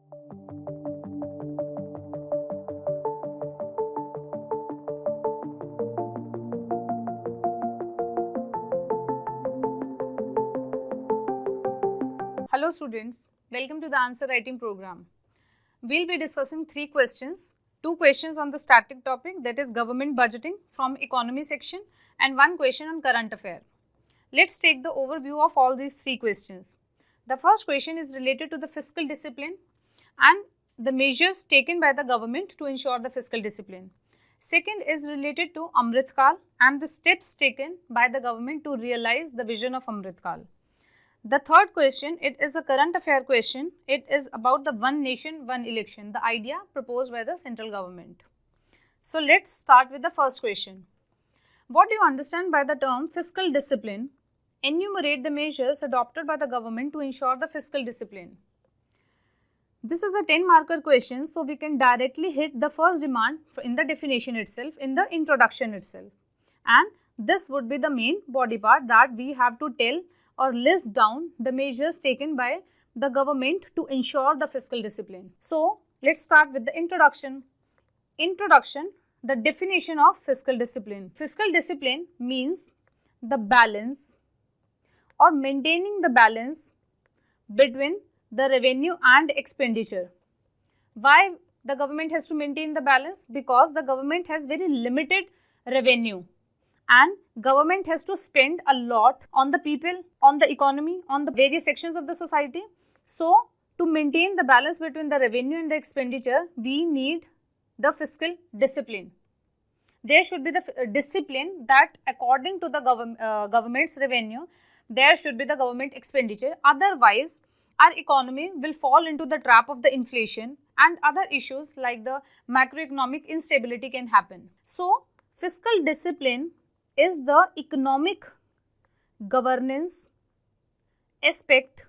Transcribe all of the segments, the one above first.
Hello students, welcome to the answer writing program. We will be discussing 3 questions, 2 questions on the static topic, that is government budgeting from economy section, and 1 question on current affair. Let's take the overview of all these 3 questions. The first question is related to the fiscal discipline and the measures taken by the government to ensure the fiscal discipline. Second is related to Amrit Kal and the steps taken by the government to realize the vision of Amrit Kal. The third question, it is a current affair question. It is about the one nation, one election, the idea proposed by the central government. So let's start with the first question. What do you understand by the term fiscal discipline? Enumerate the measures adopted by the government to ensure the fiscal discipline. This is a 10-marker question, so we can directly hit the first demand in the definition itself, in the introduction itself. And this would be the main body part that we have to tell or list down the measures taken by the government to ensure the fiscal discipline. So, let's start with the introduction. Introduction, the definition of fiscal discipline. Fiscal discipline means the balance or maintaining the balance between the revenue and expenditure. Why the government has to maintain the balance? Because the government has very limited revenue and government has to spend a lot on the people, on the economy, on the various sections of the society. So, to maintain the balance between the revenue and the expenditure, we need the fiscal discipline. There should be the discipline that according to the government's revenue, there should be the government expenditure. Otherwise, our economy will fall into the trap of the inflation and other issues like the macroeconomic instability can happen. So, fiscal discipline is the economic governance aspect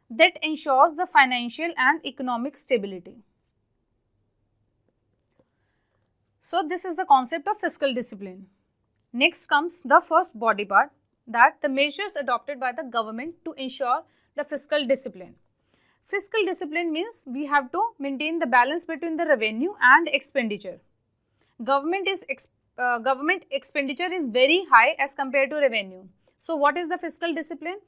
that ensures the financial and economic stability. So, this is the concept of fiscal discipline. Next comes the first body part, that the measures adopted by the government to ensure the fiscal discipline. Fiscal discipline means we have to maintain the balance between the revenue and expenditure. Government expenditure is very high as compared to revenue. So, what is the fiscal discipline?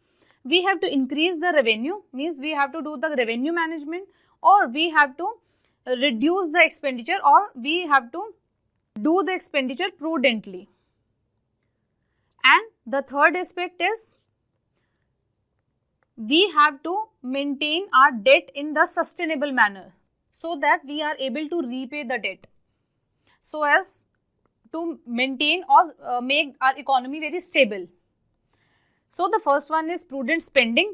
We have to increase the revenue, means we have to do the revenue management, or we have to reduce the expenditure, or we have to do the expenditure prudently. And the third aspect is we have to maintain our debt in the sustainable manner so that we are able to repay the debt, so as to maintain or make our economy very stable. So, the first one is prudent spending.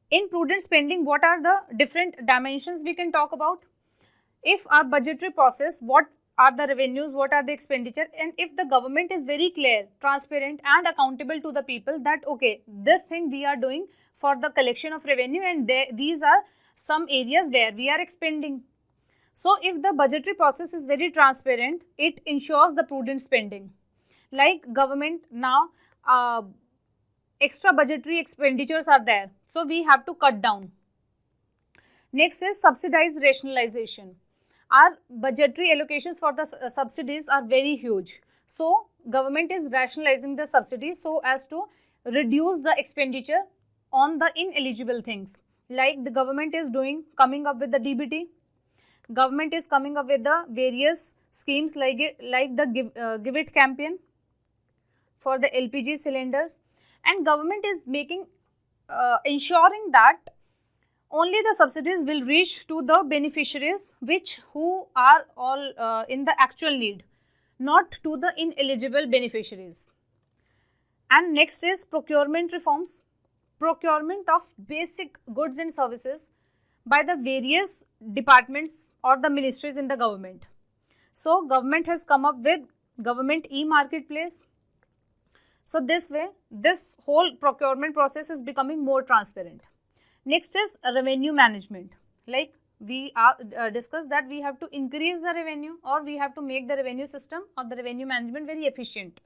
In prudent spending, what are the different dimensions we can talk about? If our budgetary process, what are the revenues, what are the expenditure, and if the government is very clear, transparent and accountable to the people that okay, this thing we are doing for the collection of revenue and these are some areas where we are expending. So, if the budgetary process is very transparent, it ensures the prudent spending. Like government now, extra budgetary expenditures are there, so we have to cut down. Next is subsidized rationalization. Our budgetary allocations for the subsidies are very huge. So, government is rationalizing the subsidies so as to reduce the expenditure on the ineligible things. Like the government is coming up with the DBT. Government is coming up with the various schemes like the Give It campaign for the LPG cylinders, and government is ensuring that only the subsidies will reach to the beneficiaries who are all in the actual need, not to the ineligible beneficiaries. And next is procurement reforms, procurement of basic goods and services by the various departments or the ministries in the government. So, government has come up with government e-marketplace. So, this way, this whole procurement process is becoming more transparent. Next is revenue management. Like we discussed that we have to increase the revenue, or we have to make the revenue system or the revenue management very efficient.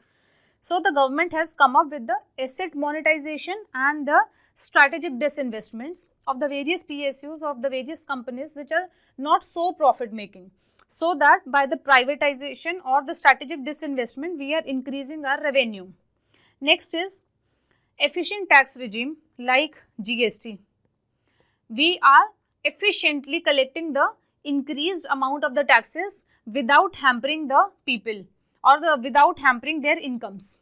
So, the government has come up with the asset monetization and the strategic disinvestments of the various PSUs of the various companies which are not so profit making, so that by the privatization or the strategic disinvestment we are increasing our revenue. Next is efficient tax regime like GST. We are efficiently collecting the increased amount of the taxes without hampering the people or without hampering their incomes.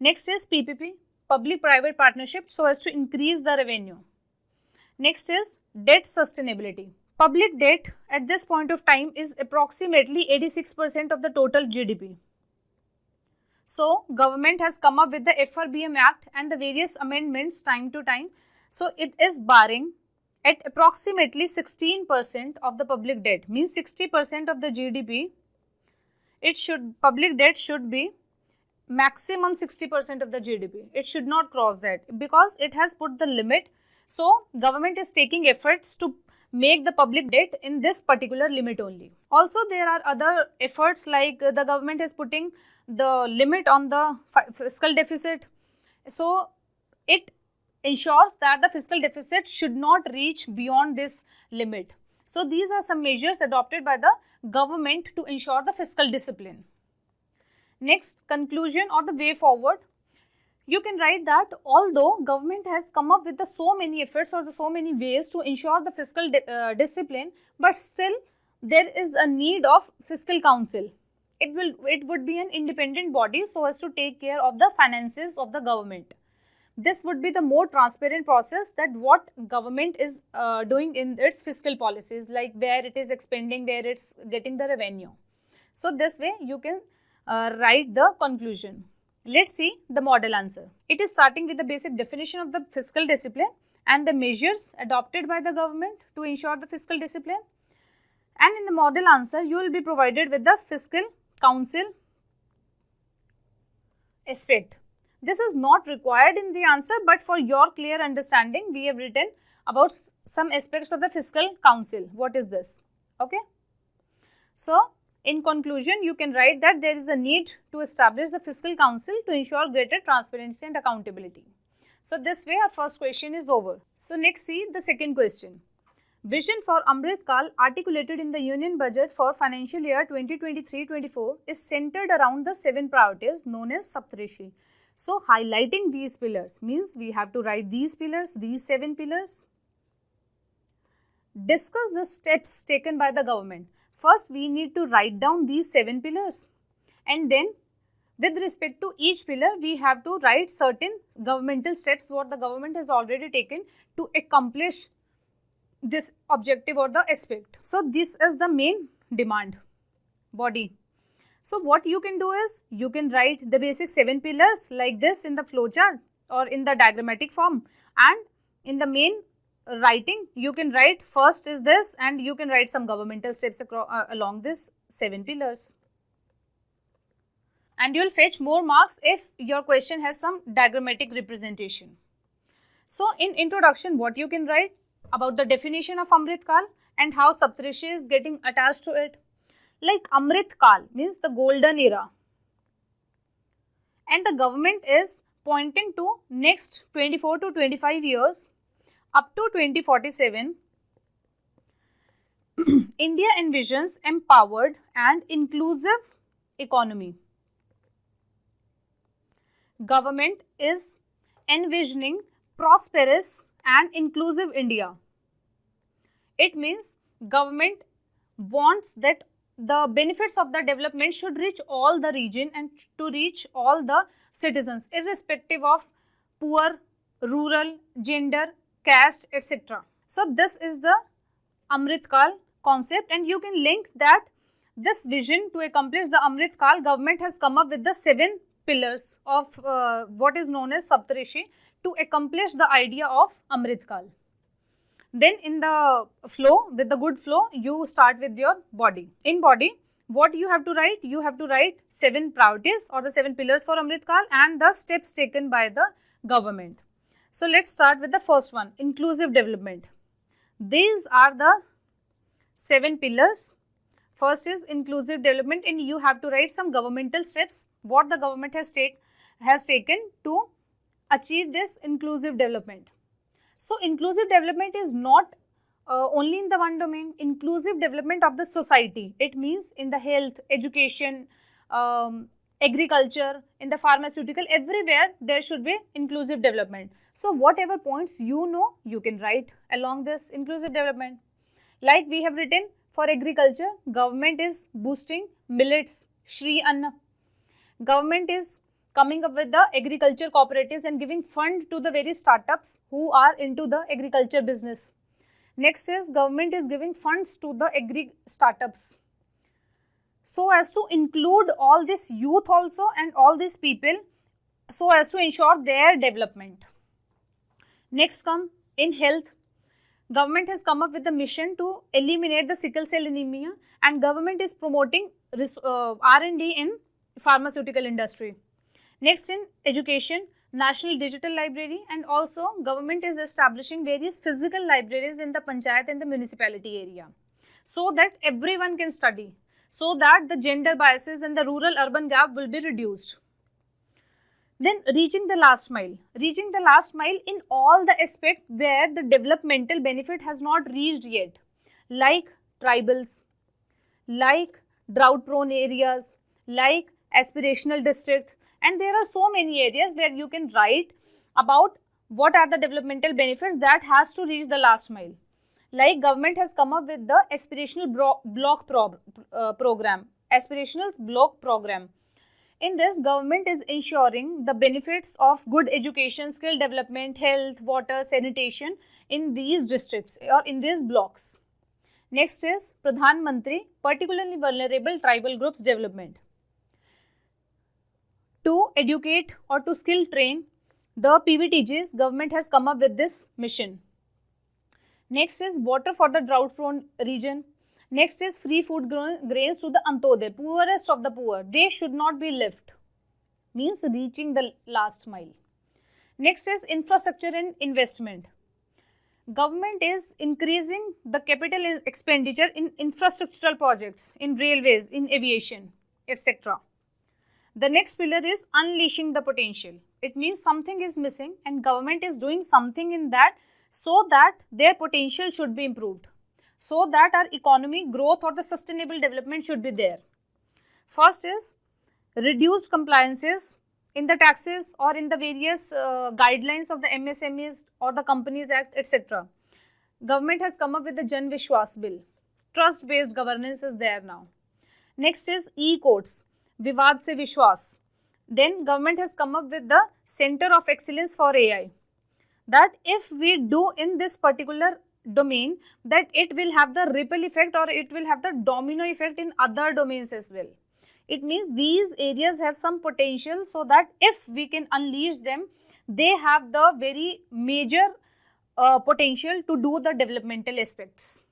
Next is PPP, public private partnership, so as to increase the revenue. Next is debt sustainability. Public debt at this point of time is approximately 86% of the total GDP. So, government has come up with the FRBM Act and the various amendments time to time. So, it is barring at approximately 16% of the public debt, means 60% of the GDP. Public debt should be maximum 60% of the GDP. It should not cross that because it has put the limit. So, government is taking efforts to make the public debt in this particular limit only. Also, there are other efforts like the government is putting the limit on the fiscal deficit. So, it ensures that the fiscal deficit should not reach beyond this limit. So, these are some measures adopted by the government to ensure the fiscal discipline. Next, conclusion or the way forward. You can write that although government has come up with so many efforts or so many ways to ensure the fiscal discipline, but still there is a need of fiscal council. It would be an independent body so as to take care of the finances of the government. This would be the more transparent process that what government is doing in its fiscal policies, like where it is expending, where it's getting the revenue. So, this way you can write the conclusion. Let's see the model answer. It is starting with the basic definition of the fiscal discipline and the measures adopted by the government to ensure the fiscal discipline. And in the model answer, you will be provided with the fiscal council aspect. This is not required in the answer, but for your clear understanding, we have written about some aspects of the fiscal council. What is this? Okay. So, in conclusion, you can write that there is a need to establish the fiscal council to ensure greater transparency and accountability. So, this way our first question is over. So, next see the second question. Vision for Amrit Kal articulated in the Union Budget for financial year 2023-24 is centered around the 7 priorities known as Saptarishi. So, highlighting these pillars means we have to write these pillars, these 7 pillars. Discuss the steps taken by the government. First, we need to write down these 7 pillars, and then with respect to each pillar, we have to write certain governmental steps what the government has already taken to accomplish this objective or the aspect. So, this is the main demand body. So, what you can do is you can write the basic 7 pillars like this in the flowchart or in the diagrammatic form, and in the main writing you can write first is this, and you can write some governmental steps along this 7 pillars. And you will fetch more marks if your question has some diagrammatic representation. So, in introduction, what you can write about the definition of Amrit Kal and how Saptarishi is getting attached to it. Like Amrit Kal means the golden era, and the government is pointing to next 24 to 25 years up to 2047. India envisions empowered and inclusive economy. Government is envisioning prosperous and inclusive India. It means government wants that the benefits of the development should reach all the region and to reach all the citizens irrespective of poor, rural, gender, caste, etc. So, this is the Amrit Kal concept, and you can link that this vision to accomplish the Amrit Kal, government has come up with the 7 pillars of what is known as Saptarishi to accomplish the idea of Amrit Kal. Then in the flow, with the good flow, you start with your body. In body, what you have to write? You have to write 7 priorities or the 7 pillars for Amrit Kal and the steps taken by the government. So, let us start with the first one, inclusive development. These are the 7 pillars. First is inclusive development, and you have to write some governmental steps, what the government has taken to achieve this inclusive development. So inclusive development is not only in the one domain. Inclusive development of the society, it means in the health, education, agriculture, in the pharmaceutical, everywhere there should be inclusive development. So whatever points you know, you can write along this inclusive development. Like we have written, for agriculture, government is boosting millets, Shri Anna. Government is coming up with the agriculture cooperatives and giving fund to the various startups who are into the agriculture business. Next is government is giving funds to the agri startups, so as to include all this youth also and all these people, so as to ensure their development. Next come in health. Government has come up with a mission to eliminate the sickle cell anemia, and government is promoting R&D in pharmaceutical industry. Next in education, National Digital Library, and also government is establishing various physical libraries in the panchayat and the municipality area, so that everyone can study, so that the gender biases and the rural urban gap will be reduced. Then reaching the last mile. Reaching the last mile in all the aspects where the developmental benefit has not reached yet, like tribals, like drought prone areas, like aspirational district, and there are so many areas where you can write about what are the developmental benefits that has to reach the last mile. Like government has come up with the aspirational block program, aspirational block program. In this, government is ensuring the benefits of good education, skill development, health, water, sanitation in these districts or in these blocks. Next is Pradhan Mantri, particularly vulnerable tribal groups development. To educate or to skill train the PVTGs, government has come up with this mission. Next is water for the drought prone region. Next is free food grains to the Antodaya, poorest of the poor. They should not be left, means reaching the last mile. Next is infrastructure and investment. Government is increasing the capital expenditure in infrastructural projects, in railways, in aviation, etc. The next pillar is unleashing the potential. It means something is missing and government is doing something in that, so that their potential should be improved, so that our economy growth or the sustainable development should be there. First is reduced compliances in the taxes or in the various guidelines of the MSMEs or the Companies Act, etc. Government has come up with the Jan Vishwas bill. Trust based governance is there now. Next is e-courts, Vivad se Vishwas. Then government has come up with the Center of Excellence for AI, that if we do in this particular domain, that it will have the ripple effect or it will have the domino effect in other domains as well. It means these areas have some potential, so that if we can unleash them, they have the very major potential to do the developmental aspects.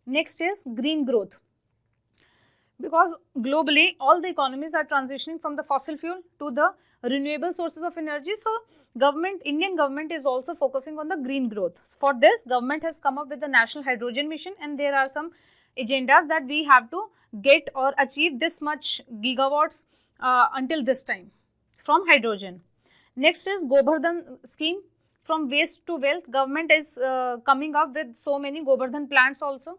Next is green growth. Because globally all the economies are transitioning from the fossil fuel to the renewable sources of energy, so Indian government is also focusing on the green growth. For this, government has come up with the National Hydrogen Mission, and there are some agendas that we have to get or achieve this much gigawatts until this time from hydrogen. Next is Gobardhan scheme, from waste to wealth. Government is coming up with so many Gobardhan plants also.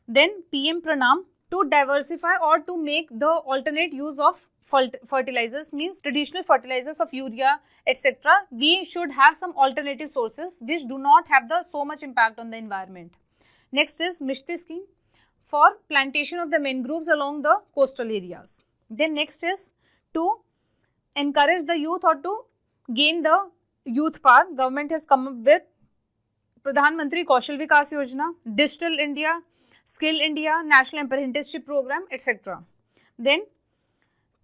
Then PM Pranam, to diversify or to make the alternate use of fertilizers, means traditional fertilizers of urea, etc. We should have some alternative sources which do not have the so much impact on the environment. Next is Mishti scheme, for plantation of the mangroves along the coastal areas. Then next is to encourage the youth or to gain the youth power. Government has come up with Pradhan Mantri Kaushal Vikas Yojana, Digital India, Skill India, National Apprenticeship Program, etc. Then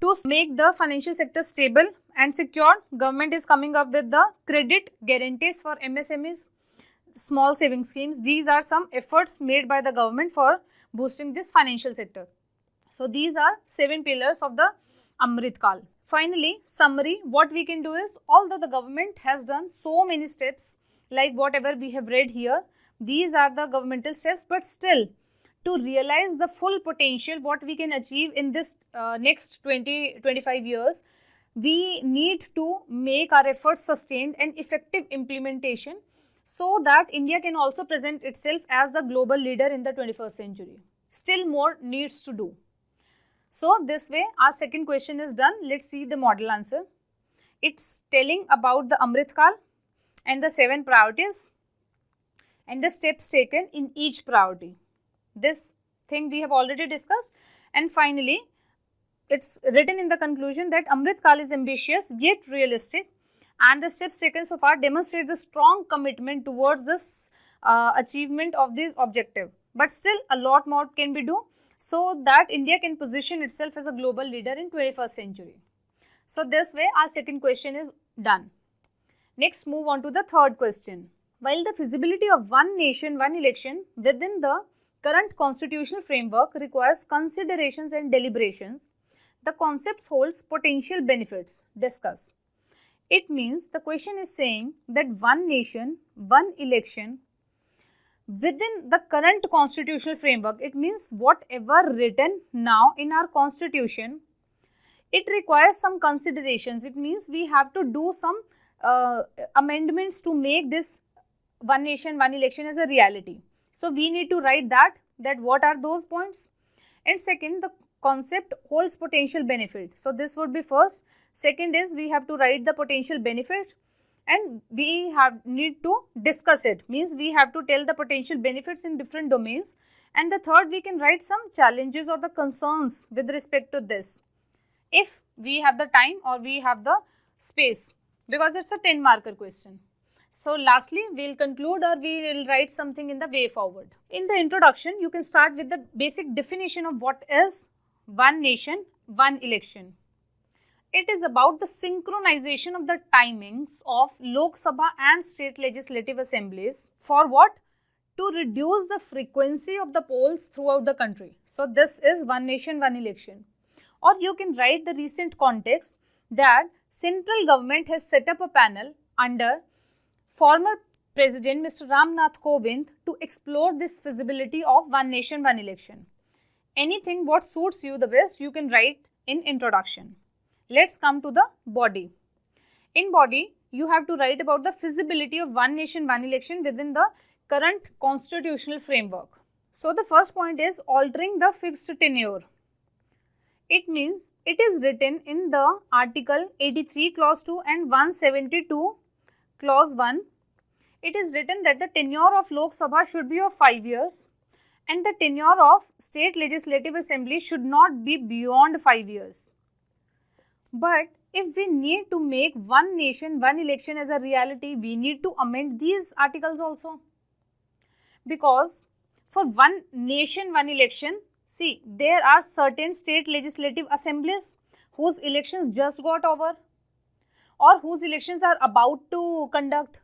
to make the financial sector stable and secure, government is coming up with the credit guarantees for MSMEs, small saving schemes. These are some efforts made by the government for boosting this financial sector. So these are 7 pillars of the Amrit Kal. Finally, summary, what we can do is, although the government has done so many steps, like whatever we have read here, these are the governmental steps, but still, to realize the full potential what we can achieve in this next 20-25 years, we need to make our efforts sustained and effective implementation, so that India can also present itself as the global leader in the 21st century. Still more needs to do. So this way our second question is done. Let's see the model answer. It's telling about the Amrit Kal and the 7 priorities and the steps taken in each priority. This thing we have already discussed, and finally it's written in the conclusion that Amrit Kal is ambitious yet realistic, and the steps taken so far demonstrate the strong commitment towards this achievement of this objective. But still a lot more can be done so that India can position itself as a global leader in 21st century. So this way our second question is done. Next, move on to the third question. While the feasibility of one nation, one election within the current constitutional framework requires considerations and deliberations, the concept holds potential benefits. Discuss. It means the question is saying that one nation, one election within the current constitutional framework, it means whatever written now in our constitution, it requires some considerations. It means we have to do some amendments to make this one nation, one election as a reality. So we need to write that what are those points. And second, the concept holds potential benefit. So this would be first. Second is we have to write the potential benefit, and we need to discuss it. Means we have to tell the potential benefits in different domains. And the third, we can write some challenges or the concerns with respect to this, if we have the time or we have the space, because it's a 10 marker question. So lastly, we will conclude or we will write something in the way forward. In the introduction, you can start with the basic definition of what is one nation, one election. It is about the synchronization of the timings of Lok Sabha and state legislative assemblies for what? To reduce the frequency of the polls throughout the country. So this is one nation, one election. Or you can write the recent context that central government has set up a panel under former President Mr. Ramnath Kovind to explore this feasibility of one nation, one election. Anything what suits you the best, you can write in introduction. Let's come to the body. In body, you have to write about the feasibility of one nation, one election within the current constitutional framework. So the first point is altering the fixed tenure. It means it is written in the Article 83 Clause 2 and 172 Clause 1. It is written that the tenure of Lok Sabha should be of 5 years and the tenure of state legislative assembly should not be beyond 5 years. But if we need to make one nation, one election as a reality, we need to amend these articles also. Because for one nation, one election, see, there are certain state legislative assemblies whose elections just got over or whose elections are about to conduct.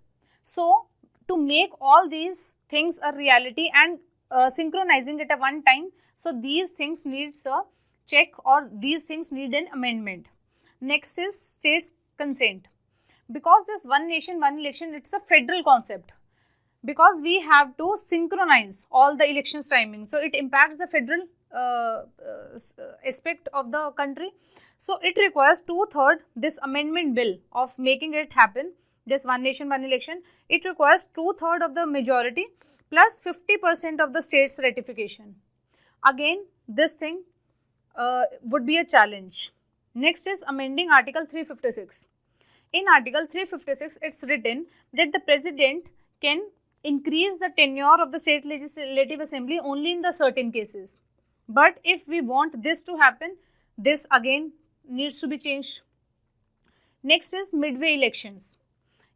So, to make all these things a reality and synchronizing it at one time, so these things needs a check or these things need an amendment. Next is states consent. Because this one nation, one election, it's a federal concept. Because we have to synchronize all the elections timing. So, it impacts the federal aspect of the country. So, it requires 2/3 this amendment bill of making it happen, this one nation, one election. It requires 2/3 of the majority plus 50% of the state's ratification. Again, this thing would be a challenge. Next is amending Article 356. In Article 356, it's written that the President can increase the tenure of the state legislative assembly only in the certain cases. But if we want this to happen, this again needs to be changed. Next is midway elections.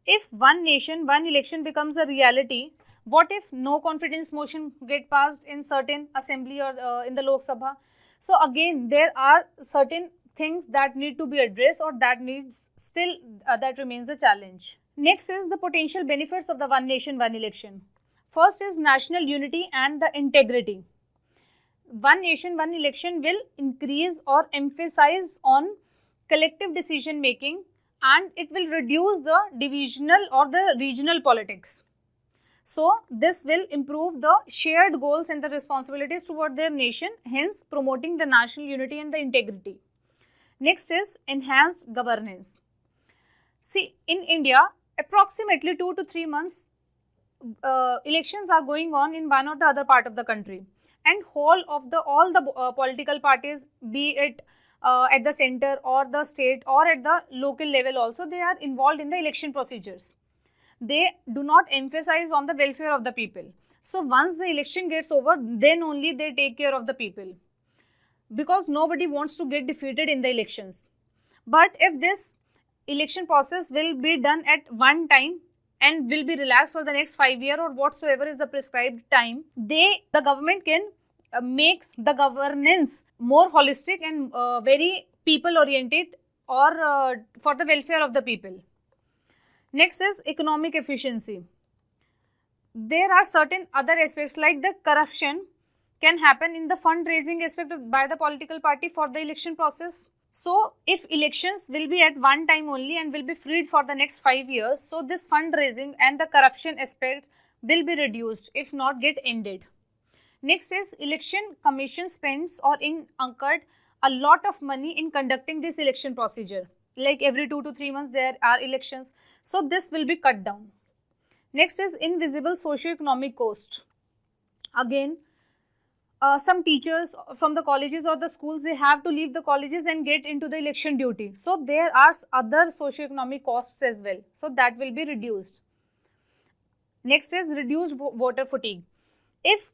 If one nation, one election becomes a reality, what if no confidence motion get passed in certain assembly or in the Lok Sabha? So again, there are certain things that need to be addressed or that needs still that remains a challenge. Next is the potential benefits of the one nation, one election. First is national unity and the integrity. One nation, one election will increase or emphasize on collective decision making and it will reduce the divisional or the regional politics. So, this will improve the shared goals and the responsibilities toward their nation, hence promoting the national unity and the integrity. Next is enhanced governance. See, in India, approximately 2 to 3 months elections are going on in one or the other part of the country, and all the political parties, be it at the center or the state or at the local level also, they are involved in the election procedures. They do not emphasize on the welfare of the people. So once the election gets over, then only they take care of the people, because nobody wants to get defeated in the elections. But if this election process will be done at one time and will be relaxed for the next 5 years or whatsoever is the prescribed time, the government can makes the governance more holistic and very people oriented, or for the welfare of the people. Next is economic efficiency. There are certain other aspects like the corruption can happen in the fundraising aspect by the political party for the election process. So if elections will be at one time only and will be freed for the next 5 years, so this fundraising and the corruption aspects will be reduced, if not get ended. Next is election commission spends or incurred a lot of money in conducting this election procedure. Like every 2 to 3 months there are elections. So this will be cut down. Next is invisible socio-economic cost. Again, some teachers from the colleges or the schools, they have to leave the colleges and get into the election duty. So there are other socio-economic costs as well. So that will be reduced. Next is reduced voter fatigue. If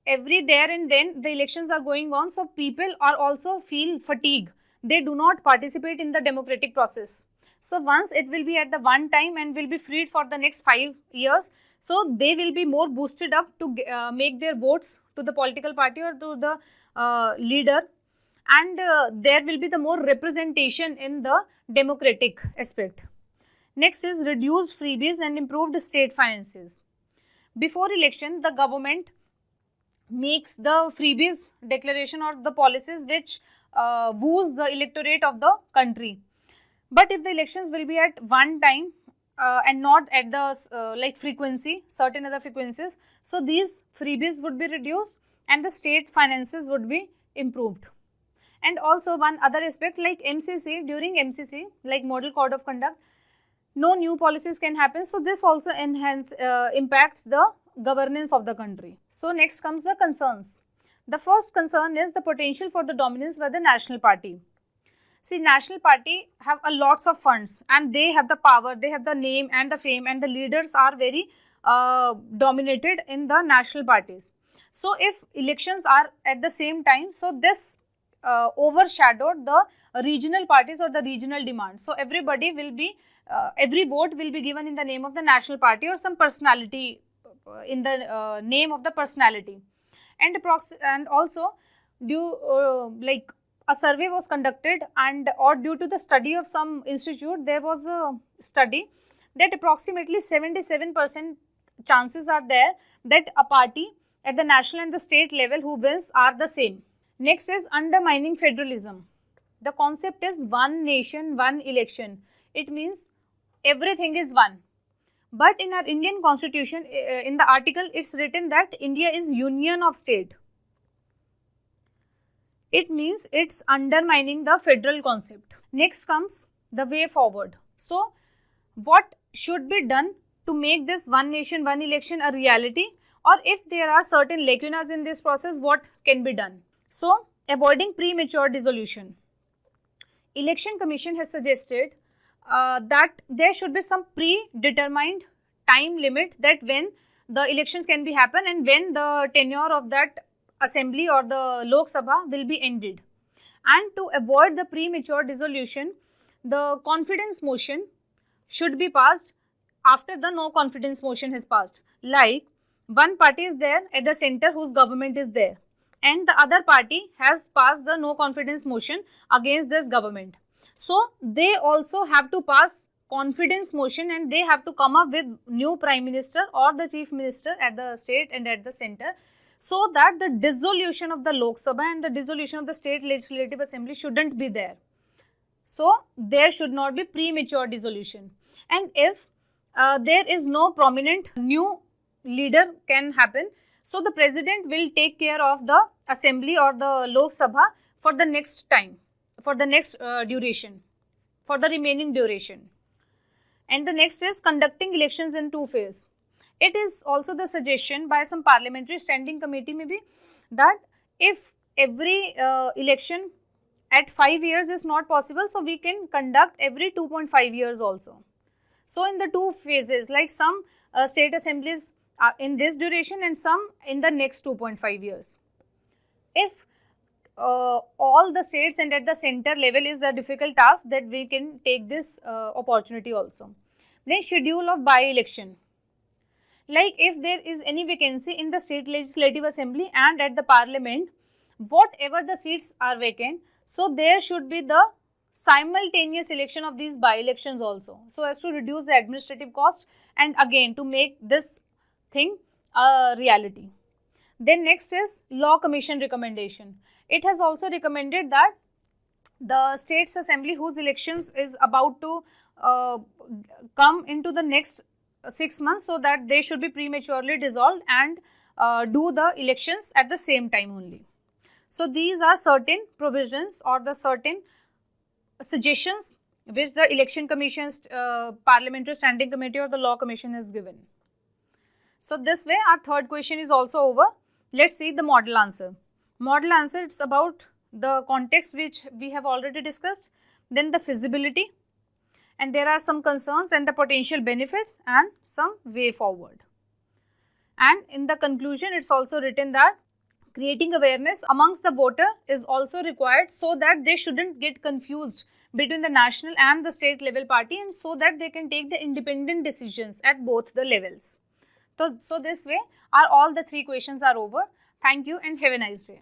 every there and then the elections are going on, so people are also feel fatigue. They do not participate in the democratic process. So once it will be at the one time and will be freed for the next 5 years, so they will be more boosted up to make their votes to the political party or to the leader, and there will be the more representation in the democratic aspect. Next is reduced freebies and improved state finances. Before election, the government makes the freebies declaration or the policies which woos the electorate of the country. But if the elections will be at one time and not at the like frequency, certain other frequencies, so these freebies would be reduced and the state finances would be improved. And also one other aspect like MCC, during MCC, like Model Code of Conduct, no new policies can happen. So this also impacts the governance of the country. So next comes the concerns. The first concern is the potential for the dominance by the national party. See, national party have a lots of funds and they have the power, they have the name and the fame, and the leaders are very dominated in the national parties. So if elections are at the same time, so this overshadowed the regional parties or the regional demands. So everybody will be, every vote will be given in the name of the national party or some personality, in the name of the personality. And also like a survey was conducted, and or due to the study of some institute, there was a study that approximately 77% chances are there that a party at the national and the state level who wins are the same. Next is undermining federalism. The concept is one nation, one election. It means everything is one. But in our Indian constitution, in the article, it's written that India is union of state. It means it's undermining the federal concept. Next comes the way forward. So, what should be done to make this one nation, one election a reality, or if there are certain lacunas in this process, what can be done? So, avoiding premature dissolution. Election Commission has suggested that there should be some predetermined time limit that when the elections can be happen and when the tenure of that assembly or the Lok Sabha will be ended. And to avoid the premature dissolution, the confidence motion should be passed after the no confidence motion has passed. Like one party is there at the center whose government is there, and the other party has passed the no confidence motion against this government. So they also have to pass confidence motion and they have to come up with new prime minister or the chief minister at the state and at the center, so that the dissolution of the Lok Sabha and the dissolution of the state legislative assembly shouldn't be there. So there should not be premature dissolution. And if there is no prominent new leader can happen, so the president will take care of the assembly or the Lok Sabha for the next time, for the next duration, for the remaining duration. And the next is conducting elections in two phases. It is also the suggestion by some parliamentary standing committee maybe that if every election at 5 years is not possible, so we can conduct every 2.5 years also. So in the two phases, like some state assemblies are in this duration and some in the next 2.5 years. If all the states and at the center level is a difficult task, that we can take this opportunity also. Then schedule of by-election. Like if there is any vacancy in the state legislative assembly and at the parliament, whatever the seats are vacant, so there should be the simultaneous election of these by-elections also, so as to reduce the administrative cost and again to make this thing a reality. Then next is Law Commission recommendation. It has also recommended that the states assembly whose elections is about to come into the next 6 months, so that they should be prematurely dissolved and do the elections at the same time only. So these are certain provisions or the certain suggestions which the election commission's parliamentary standing committee or the law commission has given. So this way our third question is also over. Let's see the model answer. Model answer, it's about the context which we have already discussed, then the feasibility, and there are some concerns and the potential benefits and some way forward. And in the conclusion, it's also written that creating awareness amongst the voter is also required, so that they shouldn't get confused between the national and the state level party, and so that they can take the independent decisions at both the levels. So this way all the three questions are over. Thank you and have a nice day.